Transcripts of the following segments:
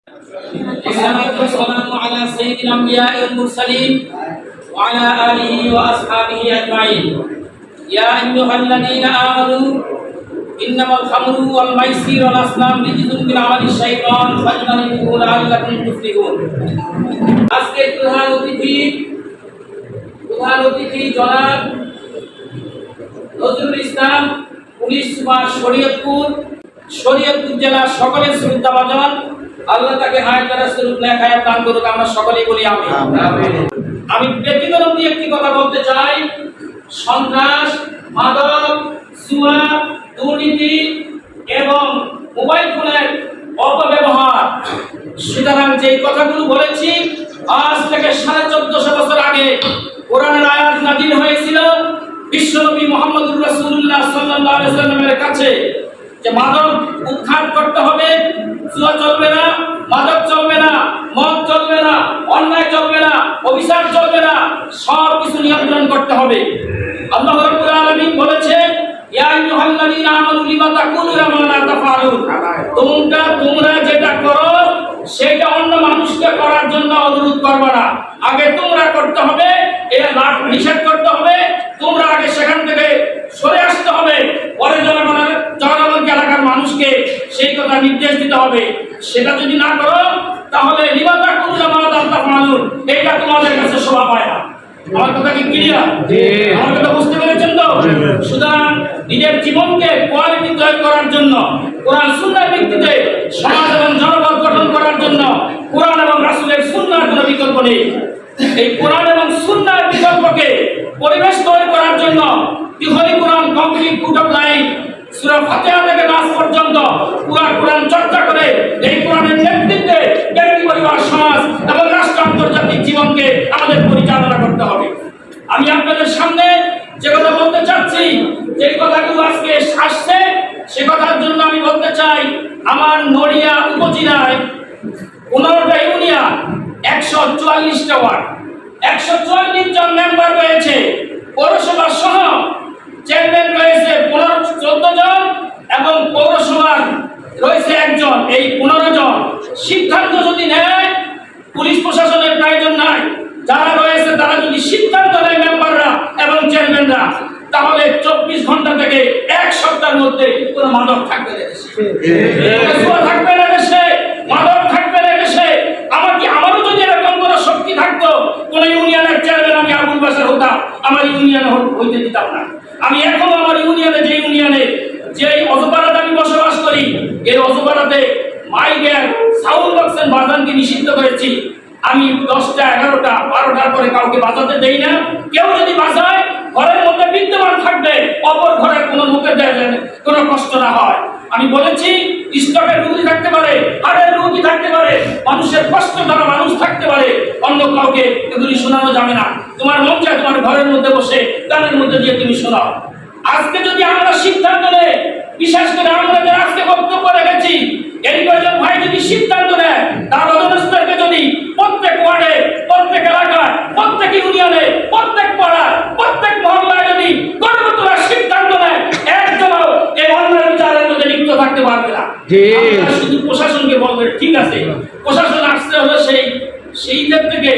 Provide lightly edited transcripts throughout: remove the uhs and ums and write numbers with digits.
والصلاة والسلام على سيد الأنبياء والمرسلين وعلى آله وأصحابه أجمعين يا أيها الذين آمنوا إنما الخمر والميسر والأصنام رجس من عمل الشيطان فاجتنبوه لعلكم تفلحون আজকে প্রধান অতিথি জনাব নজরুল ইসলাম পুলিশ সুপার শরীয়তপুর জেলার সকলের শ্রদ্ধাভাজন আল্লাহ তাকে হায়াত রাসূলুল্লাহ নেক হায়াত দান করুক। আমরা সকলেই বলি আমিন। আমি ব্যক্তিগত দিয়ে একটি কথা বলতে চাই। সন্ত্রাস, মাদক, জুয়া, দুর্নীতি এবং মোবাইল ফোনের অপব্যবহার, সুতরাং যে কথাগুলো বলেছি আজ থেকে 1450 বছর আগে কোরআনের আয়াত নাযিল হয়েছিল বিশ্বনবী মুহাম্মদুর রাসূলুল্লাহ সাল্লাল্লাহু আলাইহি ওয়াসাল্লামের কাছে যে মাদক উৎখাত করতে হবে, জুয়া চলবে না, মাদক চলবে না, মদ চলবে না, অন্যায় চলবে না, অবিচার চলবে না, সব কিছু নিয়ন্ত্রণ করতে হবে। আল্লাহ রাব্বুল আলামিন বলেছেন ইয়া আইয়ুহাল্লাযীনা আমানু লিমা তাকুলুনা মা লা তাফআলুন, তোমরা যেটা করো সেটা অন্য মানুষকে করার জন্য অনুরোধ করবে না, আগে তোমরা করতে হবে, এটা নিষেধ করতে হবে, তোমরা আগে সেখান থেকে সরে আসতে হবে, পরে জনগণকে এলাকার মানুষকে সেই কথা নির্দেশ দিতে হবে। সেটা যদি না করো তাহলে লিমা তাকুলুনা মা লা তাফআলুন, এটা তোমাদের কাছে শোভা পায় না। আমার কথা কি ক্লিয়ার? আমার কথা বুঝতে পেরেছেন তো? সুতরাং নিজের জীবনকে কোয়ালিটি তৈরি করার জন্য, কোরআন সুন্নাহর ভিত্তিতে সমাজ এবং জনপদ গঠন করার জন্য কোরআন এবং রাসূলের সুন্নাহর কোনো বিকল্প নেই। এই কোরআন এবং সুন্নাহর বিকল্পকে পরিবেশ তৈরি করার জন্য তিহরি কোরআন কমপ্লিট কুট অফ লাইফ সূরা ফাতিহা থেকে নাস পর্যন্ত কোরআন চর্চা করে এই কোরআনের নেতৃত্বে ব্যক্তি, পরিবার, সমাজ এবং রাষ্ট্র আন্তর্জাতিক জীবনকে আমাদের পরিচালনা করতে হবে। আমি আপনাদের সামনে যে কথা বলতে চাচ্ছি, যে কথাগুলো আজকে আসছে সে কথার জন্য আমি বলতে চাই, আমার নড়িয়া উপজেলায় 15টা ইউনিয়ন, 144টা ওয়ার্ড, 144 জন মেম্বার রয়েছে, পৌরসভা সহ চেয়ারম্যান রয়েছে 14 জন এবং পৌরসভার রয়েছে একজন, এই 15 জন। সিদ্ধান্ত যদি নেয় পুলিশ প্রশাসনের প্রয়োজন নাই, যারা রয়েছে তারা যদি সিদ্ধান্ত নেয় মেম্বাররা এবং চেয়ারম্যানরা, তাহলে 24 ঘন্টা থেকে 1 সপ্তাহের মধ্যে কোনো মাদক থাকবে না দেশে, জুয়া থাকবে না দেশে, মাদক থাকবে না দেশে। আমারও যদি এরকম কোনো শক্তি থাকতো, কোন ইউনিয়নের চেয়ারম্যান আমি আবুল বাশার হতাম, আমার ইউনিয়নে হইতে দিতাম না। আমি এখনো আমার ইউনিয়নে যে অজপাড়াতে আমি বসবাস করি, এই অজপাড়াতে মাইকের সাউন্ড বক্সের বাজানকে নিষিদ্ধ করেছি। আমি 10টা, 11টা, 12টার পরে কাউকে বাজাতে দেই না। কেউ যদি বাজায় ঘরের মধ্যে বিদ্যমান থাকবে, অপর ঘরের কোনো মুখে কোনো কষ্ট না হয়। আমি বলেছি স্টকের রোগী থাকতে পারে, হাড়ের রোগী থাকতে পারে, মানুষের কষ্ট দ্বারা মানুষ থাকতে পারে, অন্য কাউকে এগুলি শোনানো যাবে না। তোমার মন চায় তোমার ঘরের মধ্যে বসে গানের মধ্যে দিয়ে তুমি শোনাও। আজকে যদি আমরা সিদ্ধান্ত নেই, বিশেষ করে আমরা যারা আজকে বক্তব্য রেখেছি, এই কয়েকজন ভাই যদি সিদ্ধান্ত নেয়, তার অধস্তরকে যদি প্রত্যেক ওয়ার্ডে, প্রত্যেক এলাকায়, প্রত্যেক ইউনিয়নে, প্রত্যেক পাড়ায়, প্রত্যেক মহল্লায় যদি গণতন্ত্র সিদ্ধান্ত নেয়, একজনও এই অন্যায় বিচারের মধ্যে লিপ্ত থাকতে পারবে না। শুধু প্রশাসনকে বলবে ঠিক আছে, প্রশাসন আসতে হলে সেই দিক থেকে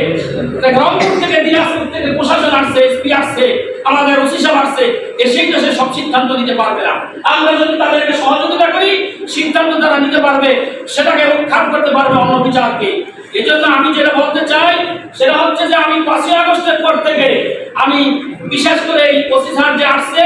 রংপুর থেকে, দিনাজপুর থেকে প্রশাসন আসছে, এসপি আসছে, আমাদের ওসি সাহেব আসছে, এসেই তো সে সব সিদ্ধান্ত নিতে পারবে না। আমরা যদি তাদেরকে সহযোগিতা করি, সিদ্ধান্ত তারা নিতে পারবে, সেটাকে উৎখাত করতে পারবে অন্য বিচারকে। এই জন্য আমি যেটা বলতে চাই সেটা হচ্ছে যে আমি 5ই আগস্টের পর থেকে আমি বিশেষ করে এই ওসি সাহেব যে আসছে,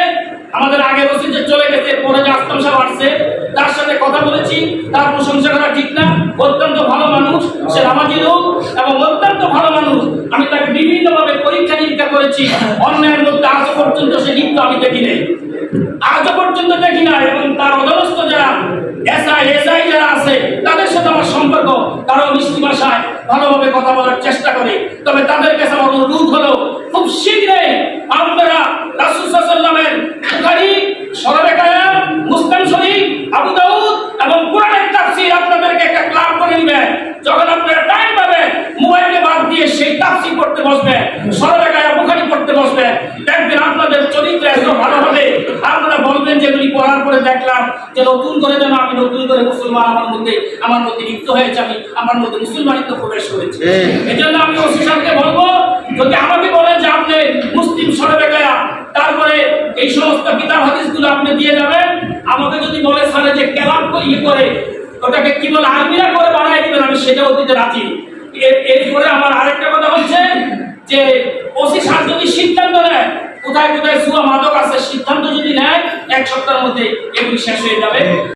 আমাদের আগের ওসি যে চলে গেছে, পরে যে আসলাম সাহেব আসছে, তার সাথে কথা বলেছি, তার প্রশংসা করা ঠিক না, অত্যন্ত ভালো মানুষ, সে নামাজি লোক এবং অত্যন্ত ভালো মানুষ। আমি তাকে বিভিন্নভাবে পরীক্ষা নিরীক্ষা করেছি, অন্যায়ের মধ্যে আজও পর্যন্ত সে লিপ্ত আমি দেখি নাই, আজও পর্যন্ত দেখি না। এবং তার অধীনস্থ যারা এসআই যারা আছে, তাদের সাথে আমার সম্পর্ক, তারাও মিষ্টি ভাষায় ভালোভাবে কথা বলার চেষ্টা করে। তবে তাদের কাছে আমার অনুরোধ হলো, খুব শীঘ্রই আপনারা রাসূল সাল্লাল্লাহু আলাইহি ওয়াসাল্লামের বুখারী, সহিহ কায়াম, মুসলিম শরীফ, আবু দাউদ এবং কোরআনের তাফসীর আপনাদেরকে একটা ক্লাব করে নেবেন। যখন আপনারা টাইম পাবেন, মোবাইলকে বাদ দিয়ে সেই তাফসীর পড়তে বসবেন, সহিহ কায়াম, বুখারী পড়তে বসবেন, দেখবেন আপনাদের চরিত্র এত ভালো হবে, আপনারা বলবেন যেগুলি পড়ার পরে দেখলাম যেন নতুন করে যেন আমি নতুন করে মুসলমান আমার মধ্যে লিপ্ত হয়েছে, আমি আমার মধ্যে মুসলমানিত্ব প্রবেশ করেছে। এই জন্য আমি ওসি সাহেবকে বলবো, যদি আমাকে বলেন যে আপনি মুসলিম সরবে গায়া, তারপরে এই সমস্ত কিতাব হাদিসগুলো আপনি দিয়ে যাবেন, আমাকে যদি বলে স্যার যে কেলাম করে ওটাকে কি বলে আলমিরা করে বানাই দিবেন, আমি সেটাও দিতে রাজি। এরপরে আমার আরেকটা কথা হচ্ছে যে ওসি সাহেব যদি সিদ্ধান্ত নেয় কোথায় কোথায় জুয়া মাদক আছে, সিদ্ধান্ত যদি নেয় 1 সপ্তাহের মধ্যে এগুলি শেষ হয়ে যাবে।